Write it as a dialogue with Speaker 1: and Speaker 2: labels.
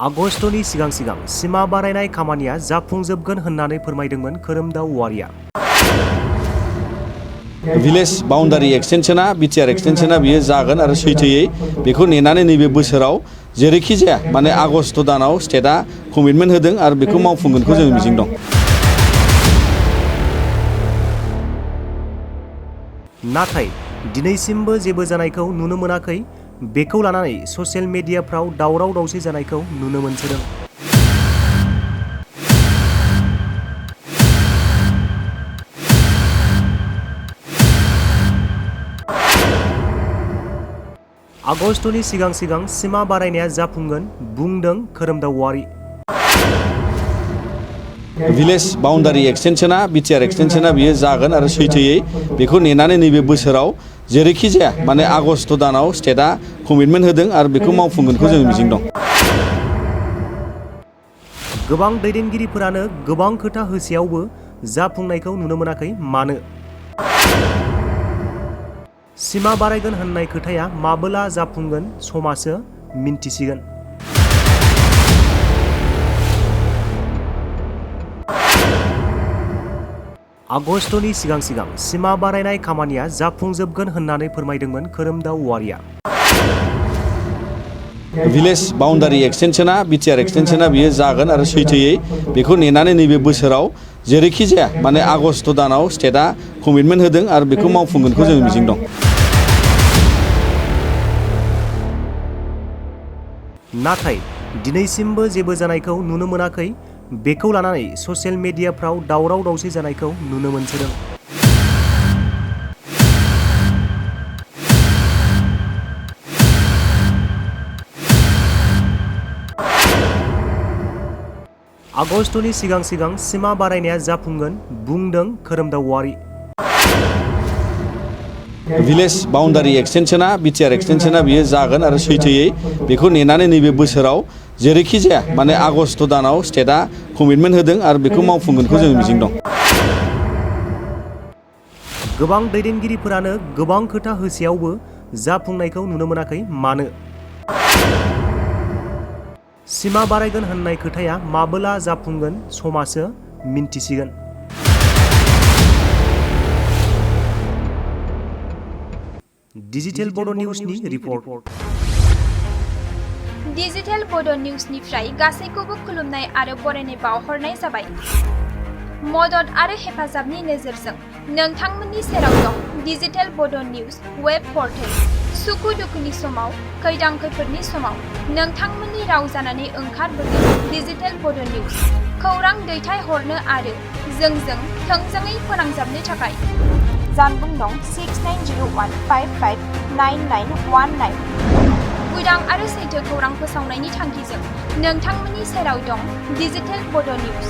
Speaker 1: आगस्तनि सिगां सिमा बारायनाय खामानिया जाफुंजोबगोन होननानै फोरमायदोंमोन खोरोमदाव औवारिया।
Speaker 2: भिलेज बाउन्डारि एक्सटेनसना बिटिआर एक्सटेनसना बियो जागोन आरो सैथोयै बेखौ नेनानै नैबे बोसोराव जेरैखि जाया माने आगस्ट दानाव स्टेटआ कमिटमेन्ट होदों आरो बेखौ मावफुंगोनखौ जों मिजिं दं।
Speaker 1: नाथाय दिनैसिमबो जेबो जानायखौ नुनो मोनाखै। बेखौ लानानै ससियेल मिडियाफ्राव दावराव दावसि जानायखौ नुनो मोनसोदों। आगस्तनि सिगां सिमा बारायनाया जाफुंगोन बुंदों खोरोमदाव औवारि।
Speaker 2: भिलेज बाउन्डारि एक्सटेनसना बिटिआर एक्सटेनसना बियो जागोन आरो सैथोयै बेखौ नेनानै नैबे बोसोराव जेरैखि जाया माने आगस्ट दानाव स्टेटआ कमिटमेन्ट होदों आरो बेखौ मावफुंगोनखौ जों मिजिं दं।
Speaker 1: गोबां दैदेनगिरिफोरानो गोबां खोथा होसेयावबो जाफुंनायखौ नुनो मोनाखै। मानो? सिमा बारायगोन होननाय खोथाया माबोला जाफुंगोन समासो मिन्थिसिगोन। आगस्तनि सिगां सिमा बारायनाय खामानिया जाफुंजोबगोन होननानै फोरमायदोंमोन खोरोमदाव औवारिया।
Speaker 2: भिलेज बाउन्डारि एक्सटेनसना बिटिआर एक्सटेनसना बियो जागोन आरो सैथोयै बेखौ नेनानै नैबे बोसोराव जेरैखि जाया माने आगस्ट दानाव स्टेटआ कमिटमेन्ट होदों आरो बेखौ मावफुंगोनखौ जों मिजिं दं।
Speaker 1: नाथाय दिनैसिमबो जेबो जानायखौ नुनो मोनाखै। बेखौ लानानै ससियेल मिडियाफ्राव दावराव दावसि जानायखौ नुनो मोनसोदों। आगस्तनि सिगां सिमा बारायनाया जाफुंगोन बुंदों खोरोमदाव औवारि।
Speaker 2: भिलेज बाउन्डारि एक्सटेनसना बिटिआर एक्सटेनसना बियो जागोन आरो सैथोयै बेखौ नेनानै नैबे बोसोराव जेरैखि जाया माने आगस्ट दानाव स्टेटआ कमिटमेन्ट होदों आरो बेखौ मावफुंगोनखौ जों मिजिं दं।
Speaker 1: गोबां दैदेनगिरिफोरानो गोबां खोथा होसेयावबो जाफुंनायखौ नुनो मोनाखै। मानो? सिमा बारायगोन होननाय खोथाया माबोला जाफुंगोन समासो मिन्थिसिगोन। डिजिटेल बड' निउसनि रिपर्ट।
Speaker 3: डिजिटेल बड' निउसनिफ्राय गासैखौबो खुलुमनाय आरो बरायनाय बावहरनाय जाबाय। मदद आरो हेफाजाबनि नोजोरजों नोंथांमोननि सेराव दं डिजिटेल बड' निउस वेब पर्टेल। सुखु दुखुनि समाव, खैदां खैफोदनि समाव नोंथांमोननि राव जानानै ओंखारबोगोन डिजिटेल बड' निउस। खौरां दैथायहरनो आरो जोंजों थोंजोङै फोनांजाबनो थाखाय जानबुं दं 6901559919। उदां आरो सैथो खौरां फोसावनायनि थांखिजों नोंथांमोननि सेराव दं डिजिटेल बड' निउस।